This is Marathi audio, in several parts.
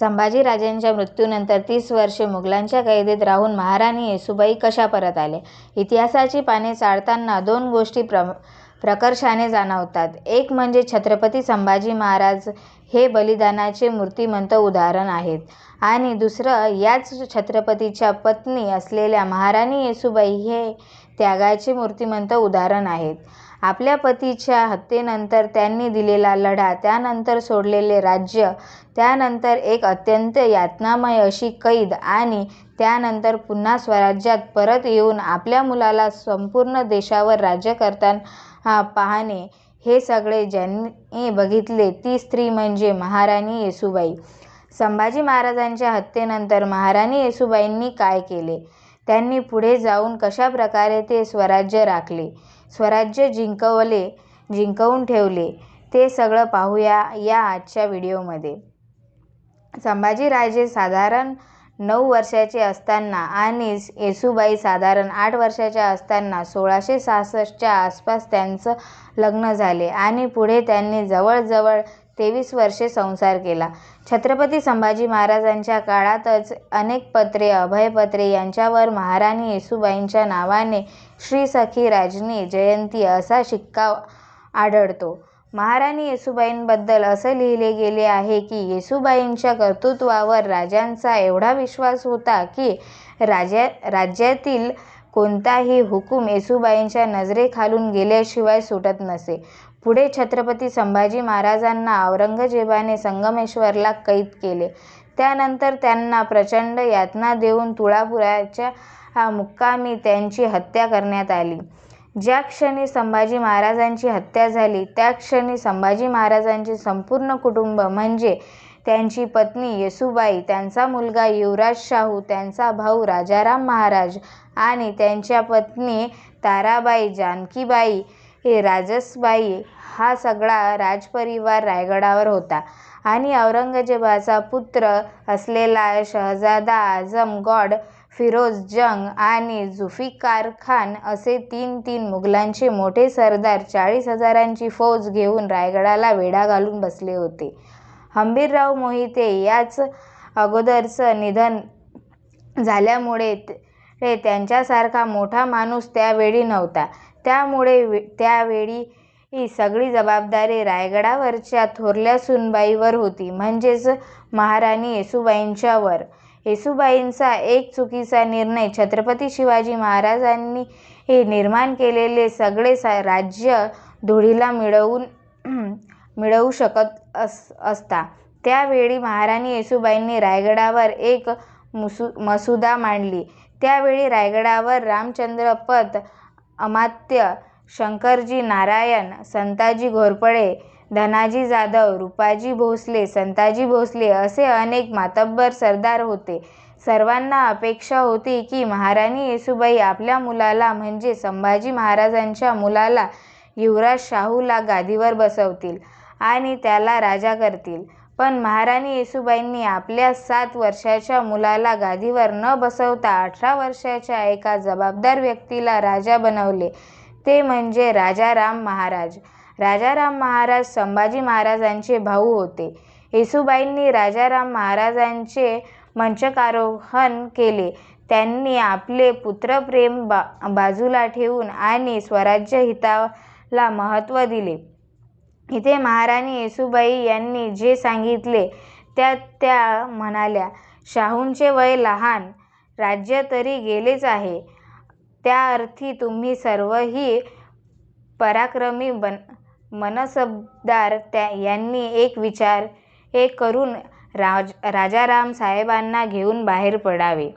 संभाजीराजांच्या मृत्यूनंतर 30 वर्षे मुघलांच्या कैदेत राहून महाराणी येसूबाई कशा परत आल्या? इतिहासाची पाने चाळताना दोन गोष्टी प्रकर्षाने जाणवतात. एक म्हणजे छत्रपती संभाजी महाराज हे बलिदानाचे मूर्तिमंत उदाहरण आहेत आणि दुसरं याच छत्रपतीच्या पत्नी असलेल्या महाराणी येसूबाई हे त्यागाचे मूर्तिमंत उदाहरण आहेत. आपल्या पतीच्या हत्येनंतर त्यांनी दिलेला लढा, त्यानंतर सोडलेले राज्य, त्यानंतर एक अत्यंत यातनामय अशी कैद आणि त्यानंतर पुन्हा स्वराज्यात परत येऊन आपल्या मुलाला संपूर्ण देशावर राज्य करताना पाहणे, हे सगळे ज्यांनी बघितले ती स्त्री म्हणजे महाराणी येसूबाई. संभाजी महाराजांच्या हत्येनंतर महाराणी येसूबाईंनी काय केले? त्यांनी पुढे जाऊन कशा प्रकारे ते स्वराज्य राखले, स्वराज्य जिंकवून ठेवले, ते सगळं पाहूया या आजच्या व्हिडिओमध्ये. संभाजीराजे साधारण 9 वर्षाचे असताना आणि येसूबाई साधारण 8 वर्षाच्या असताना 1666च्या आसपास त्यांचं लग्न झाले आणि पुढे त्यांनी जवळजवळ 23 वर्षे संसार केला. छत्रपती संभाजी महाराजांच्या काळातच अनेक पत्रे, अभयपत्रे यांच्यावर महाराणी येसूबाईंच्या नावाने श्री सखी राजनी जयंती असा शिक्का आढळतो. महाराणी येसूबाईंबद्दल असं लिहिले गेले आहे की येसूबाईंच्या कर्तृत्वावर राजांचा एवढा विश्वास होता की राज्यातील कोणताही हुकूम येसूबाईंच्या नजरेखालून गेल्याशिवाय सुटत नसे. पुढे छत्रपती संभाजी महाराजांना औरंगजेबाने संगमेश्वरला कैद केले. त्यानंतर त्यांना प्रचंड यातना देऊन तुळापुराच्या मुक्कामी त्यांची हत्या करण्यात आली. ज्या क्षणी संभाजी महाराजांची हत्या झाली त्या क्षणी संभाजी महाराजांचे संपूर्ण कुटुंब म्हणजे त्यांची पत्नी येसूबाई, त्यांचा मुलगा युवराज शाहू, त्यांचा भाऊ राजाराम महाराज आणि त्यांच्या पत्नी ताराबाई, जानकीबाई, राजसबाई हा सगळा राजपरिवार रायगडावर होता आणि औरंगजेबाचा पुत्र असलेला शहजादा आझम गॉड, फिरोज जंग आणि जुल्फिकार खान असे तीन मुघलांचे मोठे सरदार 40,000ची फौज घेऊन रायगडाला वेढा घालून बसले होते. हंबीरराव मोहिते याच अगोदरचं निधन झाल्यामुळे त्यांच्यासारखा मोठा माणूस त्यावेळी नव्हता. त्यामुळे त्यावेळी सगळी जबाबदारी रायगडावरच्या थोरल्या सूनबाईवर होती, म्हणजेच महाराणी येसूबाईंच्यावर. येसूबाईंचा एक चुकीचा निर्णय छत्रपती शिवाजी महाराजांनी निर्माण केलेले सगळे राज्य धुळीला मिळवू शकत असता. त्यावेळी महाराणी येसूबाईंनी रायगडावर एक मसुदा मांडली. त्यावेळी रायगडावर रामचंद्र पत, अमात्य शंकरजी नारायण, संताजी घोरपडे, धनाजी जाधव, रूपाजी भोसले, संताजी भोसले असे अनेक मातब्बर सरदार होते. सर्वांना अपेक्षा होती की महाराणी येसूबाई आपल्या मुलाला म्हणजे संभाजी महाराजांच्या मुलाला युवराज शाहूला गादीवर बसवतील आणि त्याला राजा करतील. पण महाराणी येसूबाईंनी आपल्या 7 वर्षाच्या मुलाला गादीवर न बसवता 18 वर्षाच्या एका जबाबदार व्यक्तीला राजा बनवले, ते म्हणजे राजाराम महाराज. राजाराम महाराज संभाजी महाराजांचे भाऊ होते. येसूबाईंनी राजाराम महाराजांचे मंचकारोहण केले. त्यांनी आपले पुत्रप्रेम बाजूला ठेवून आणि स्वराज्य हिताला महत्त्व दिले. इथे महाराणी येसूबाई यांनी जे सांगितले त्यात त्या म्हणाल्या, शाहूंचे वय लहान, राज्य तरी गेलेच आहे, त्या अर्थी तुम्ही सर्वही पराक्रमी मनसबदार यांनी एक विचार करून राजाराम साहेबांना घेऊन बाहेर पडावे.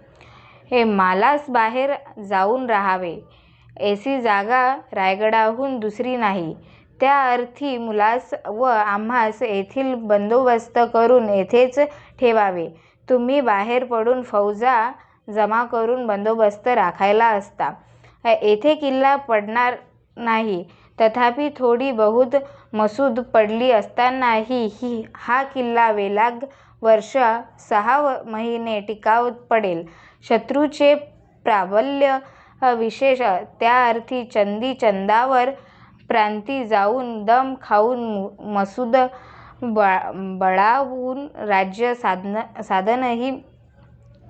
मालास बाहेर जाऊन राहावे. ऐसी जागा रायगडाहून दुसरी नाही. त्या अर्थी मुलास व आम्हास येथील बंदोबस्त करून येथेच ठेवावे. तुम्ही बाहेर पडून फौजा जमा करून बंदोबस्त राखायला असता. येथे किल्ला पडणार नाही, तथापि थोडी बहुत मसूद पडली असतानाही हा किल्ला वेलाग वर्ष 6 महिने टिकाव पडेल. शत्रूचे प्राबल्य विशेष, त्या अर्थी चंदी चंदावर प्रांती जाऊन दम खाऊन मसूद बळावून राज्य साधनही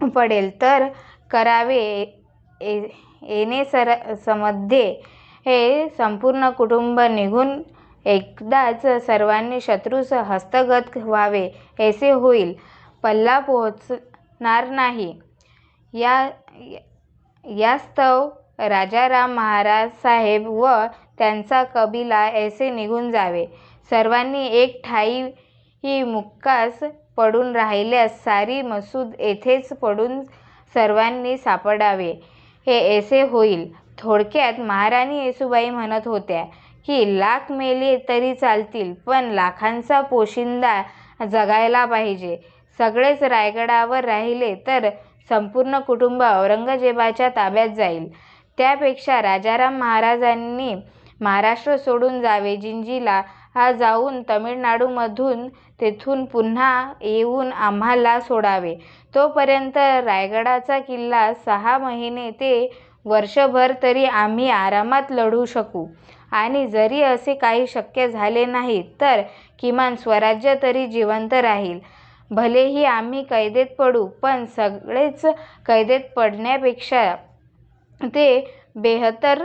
पडेल तर करावे. येणे समध्ये हे संपूर्ण कुटुंब निघून एकदाच सर्वांनी शत्रूस हस्तगत व्हावे ऐसे होईल. पल्ला पोहोचणार नाही. यास्तव राजाराम महाराज साहेब व त्यांचा कबिला ऐसे निघून जावे. सर्वांनी एक ठायी मुक्कास पडून राहिल्यास सारी मसूद येथेच पडून सर्वांनी सापडावे हे ऐसे होईल. थोडक्यात महाराणी येसूबाई म्हणत होत्या की लाख मेले तरी चालतील, पण लाखांचा पोशिंदा जगायला पाहिजे. सगळेच रायगडावर राहिले तर संपूर्ण कुटुंब औरंगजेबाच्या ताब्यात जाईल. त्यापेक्षा राजाराम महाराजांनी महाराष्ट्र सोडून जावे, जिंजीला जाऊन तमिळनाडूमधून तेथून पुन्हा येऊन आम्हाला सोडावे. तोपर्यंत रायगडाचा किल्ला 6 महिने ते वर्षभर तरी आम्ही आरामात लढू शकू. आणि जरी असे काही शक्य झाले नाही तर किमान स्वराज्य तरी जिवंत राहील. भलेही आम्ही कैदेत पडू, पण सगळेच कैदेत पडण्यापेक्षा ते बेहतर.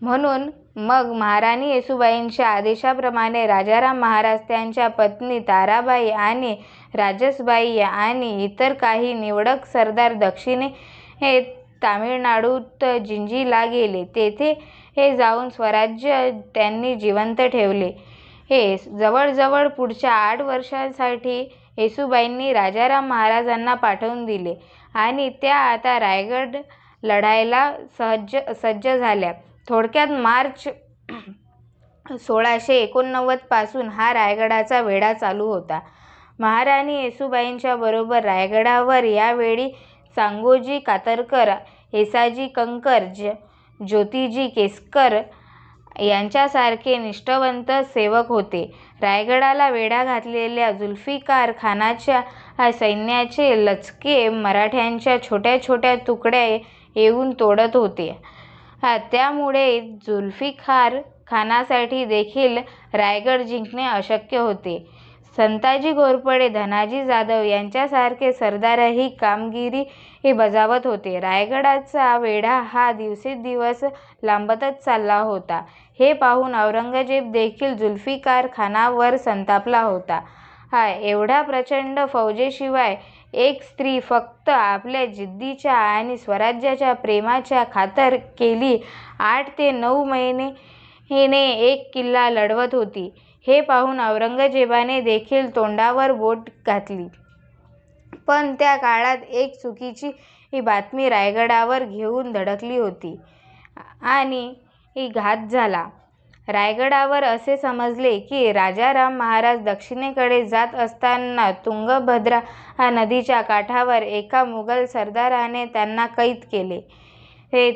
म्हणून मग महाराणी येसूबाईंच्या आदेशाप्रमाणे राजाराम महाराज त्यांच्या पत्नी ताराबाई आणि राजसबाई आणि इतर काही निवडक सरदार दक्षिणेत तामिळनाडूत जिंजीला गेले. तेथे जाऊन स्वराज्य त्यांनी जिवंत ठेवले. जवळजवळ पुढच्या 8 वर्षांसाठी येसूबाईंनी राजाराम महाराजांना पाठवून दिले आणि त्या आता रायगड लढायला सज्ज झाल्या. थोडक्यात मार्च 1689 पासून हा रायगडाचा वेढा चालू होता. महाराणी येसूबाईंच्या बरोबर रायगडावर यावेळी सांगोजी कातरकर, येसाजी कंकर, ज्योतिजी केसकर यांच्यासारखे निष्ठावंत सेवक होते. रायगडाला वेढा घातलेल्या जुल्फिकार खानाच्या सैन्याचे लचके मराठ्यांच्या छोट्या छोट्या तुकड्या येऊन तोडत होते. त्यामुळे जुल्फिकार खानासाठी देखील रायगड जिंकणे अशक्य होते. संताजी घोरपडे, धनाजी जाधव यांच्यासारखे सरदारही कामगिरी बजावत होते. रायगडाचा वेढा हा दिवसेंदिवस लांबतच चालला होता. हे पाहून औरंगजेब देखील जुल्फिकार खानावर संतापला होता. एवढ्या प्रचंड फौजेशिवाय एक स्त्री फक्त आपल्या जिद्दीच्या आणि स्वराज्याच्या प्रेमाच्या खातर गेली 8 ते 9 महिने एक किल्ला लढवत होती. हे पाहून औरंगजेबाने देखील तोंडावर बोट घातली. पण त्या काळात एक चुकीची बातमी रायगडावर येऊन धडकली होती आणि घात झाला. रायगडावर असे समजले की राजाराम महाराज दक्षिणेकडे जात असताना तुंगभद्रा नदीच्या काठावर एका मुघल सरदाराने त्यांना कैद केले.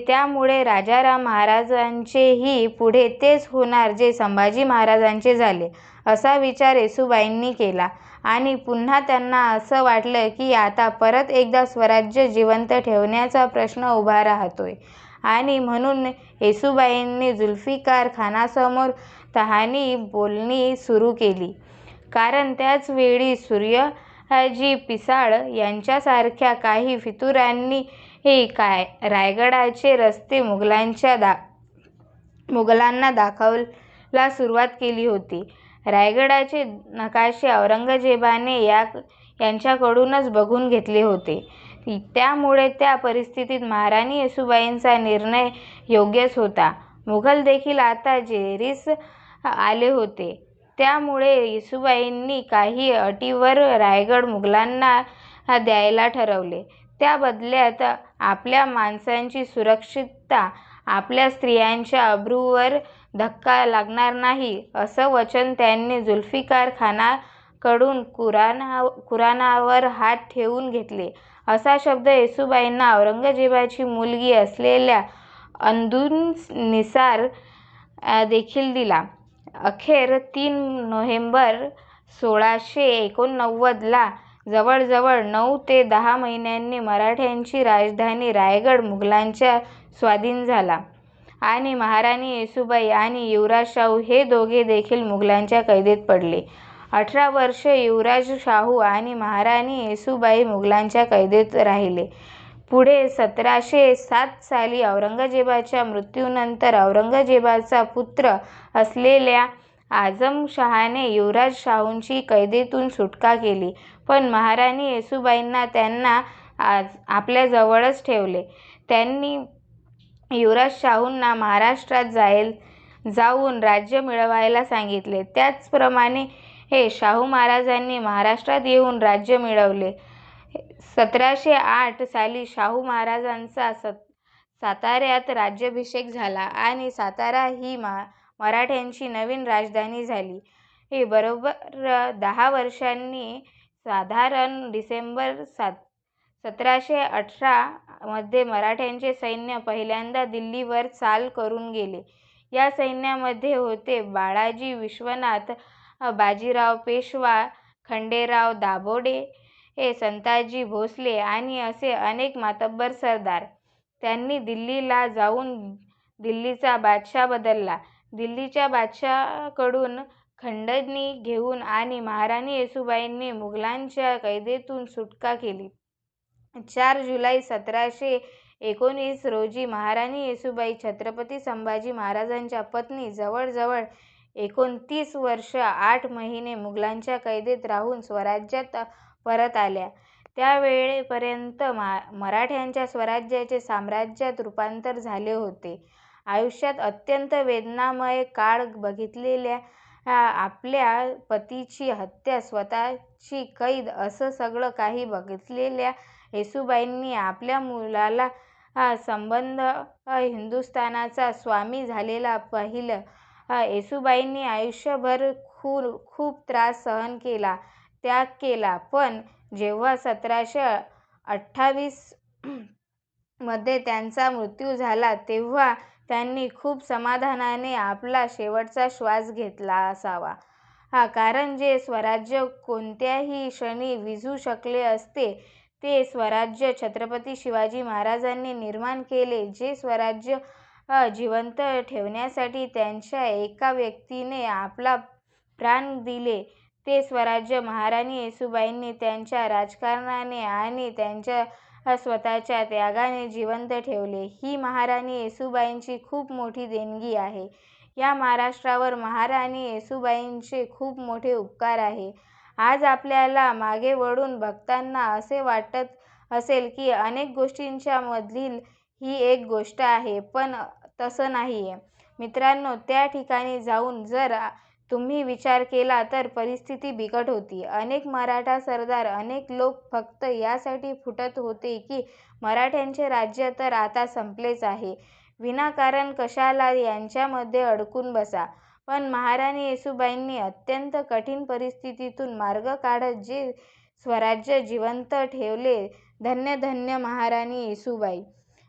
त्यामुळे राजाराम महाराजांचेही पुढे तेच होणार जे संभाजी महाराजांचे झाले, असा विचार येसूबाईंनी केला. आणि पुन्हा त्यांना असं वाटलं की आता परत एकदा स्वराज्य जिवंत ठेवण्याचा प्रश्न उभा राहतोय. आणि म्हणून येसूबाईंनी जुल्फिकार खानासमोर तहानी बोलणी सुरू केली. कारण त्याच वेळी सूर्याजी पिसाळ यांच्यासारख्या काही फितुरांनी रायगडाचे रस्ते मुघलांना दाखवायला सुरुवात केली होती. रायगडाचे नकाशे औरंगजेबाने यांच्याकडूनच बघून घेतले होते. त्यामुळे त्या परिस्थितीत महाराणी येसूबाईंचा निर्णय योग्यच होता. मुघल देखील आता जेरीस आले होते. त्यामुळे येसूबाईंनी काही अटींवर रायगड मुघलांना द्यायला ठरवले. त्या बदल्यात आपल्या माणसांची सुरक्षितता, आपल्या स्त्रियांच्या अब्रूवर धक्का लागणार नाही, असं वचन त्यांनी जुल्फिकार खानाकडून कुराणावर हात ठेवून घेतले. असा शब्द येसूबाईंना औरंगजेबाची मुलगी असलेल्या अंदुनिसार देखील दिला. अखेर 3 नोव्हेंबर 1689 ला जवळजवळ 9 ते 10 महिन्यांनी मराठ्यांची राजधानी रायगड मुघलांच्या स्वाधीन झाला आणि महाराणी येसूबाई आणि युवराज शाहू हे दोघे देखील मुघलांच्या कैदेत पडले. 18 वर्ष युवराज शाहू आणि महाराणी येसूबाई मुघलांच्या कैदेत राहिले. पुढे 1707 साली औरंगजेबाच्या मृत्यूनंतर औरंगजेबाचा पुत्र असलेल्या आझमशहाने युवराज शाहूंची कैदेतून सुटका केली, पण महाराणी येसूबाईंना त्यांना आपल्याजवळच ठेवले. त्यांनी युवराज शाहूंना महाराष्ट्रात जाऊन राज्य मिळवायला सांगितले. त्याचप्रमाणे शाहू महाराजांनी महाराष्ट्रात येऊन राज्य मिळवले. 1708 साली शाहू महाराजांचा साताऱ्यात राज्याभिषेक झाला आणि सातारा ही मराठ्यांची नवीन राजधानी झाली. बरोबर 10 वर्षांनी साधारण डिसेंबर 1718 मध्ये मराठ्यांचे सैन्य पहिल्यांदा दिल्लीवर चाल करून गेले. या सैन्यामध्ये होते बाळाजी विश्वनाथ, बाजीराव पेशवा, खंडेराव दाभाडे, संताजी भोसले आणि असे अनेक मातब्बर सरदार. त्यांनी दिल्लीला जाऊन दिल्लीचा बादशाह बदलला. दिल्लीच्या बादशाहाकडून खंडणी घेऊन आणि महाराणी येसूबाईंनी मुघलांच्या कैदेतून सुटका केली. 4 जुलै 1719 रोजी महाराणी येसूबाई छत्रपती संभाजी महाराजांच्या पत्नी जवळजवळ 29 वर्ष 8 महिने मुघलांच्या कैदेत राहून स्वराज्यात परत आल्या. त्यावेळेपर्यंत मराठ्यांच्या स्वराज्याचे साम्राज्यात रूपांतर झाले होते. आयुष्यात अत्यंत वेदनामय काळ बघितलेल्या, आपल्या पतीची हत्या, स्वतःची कैद असं सगळं काही बघितलेल्या येसूबाईंनी आपल्या मुलाला संबंध हिंदुस्थानाचा स्वामी झालेला पाहिलं. येसूबाईंनी आयुष्यभर खूप त्रास सहन केला, त्याग केला, पण जेव्हा 1728 मध्ये त्यांचा मृत्यू झाला तेव्हा त्यांनी खूप समाधानाने आपला शेवटचा श्वास घेतला असावा. कारण जे स्वराज्य कोणत्याही क्षणी विझू शकले असते, ते स्वराज्य छत्रपती शिवाजी महाराजांनी निर्माण केले. जे स्वराज्य जिवंत ठेवण्यासाठी त्यांच्या एका व्यक्तीने आपला प्राण दिले, ते स्वराज्य महाराणी येसूबाईंनी त्यांच्या राजकारणाने आणि त्यांच्या स्वतःच्या त्यागाने जिवंत ठेवले. ही महाराणी येसूबाईंची खूप मोठी देणगी आहे. या महाराष्ट्रावर महाराणी येसूबाईंचे खूप मोठे उपकार आहे. आज आपल्याला मागे वळून बघताना असे वाटत असेल की अनेक गोष्टींच्या मधील ही एक गोष्ट आहे, पण तसं नाहीये. मित्रांनो, त्या ठिकाणी जाऊन जर तुम्ही विचार केला तर परिस्थिती बिकट होती. अनेक मराठा सरदार, अनेक लोक फक्त यासाठी फुटत होते की मराठ्यांचे राज्य तर आता संपलेच आहे, विनाकारण कशाला यांच्यामध्ये अडकून बसा. पण महाराणी येसूबाईंनी अत्यंत कठीण परिस्थितीतून मार्ग काढत जे स्वराज्य जिवंत ठेवले. धन्य धन्य महाराणी येसूबाई.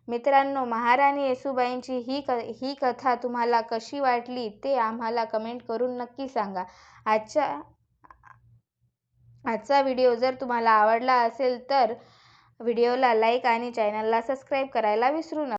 मित्रांनो, महाराणी येसूबाईंची ही कथा तुम्हाला कशी वाटली ते आम्हाला कमेंट करून नक्की सांगा. आजचा व्हिडिओ जर तुम्हाला आवडला असेल तर व्हिडिओला लाईक आणि चॅनलला सबस्क्राईब करायला विसरू नका.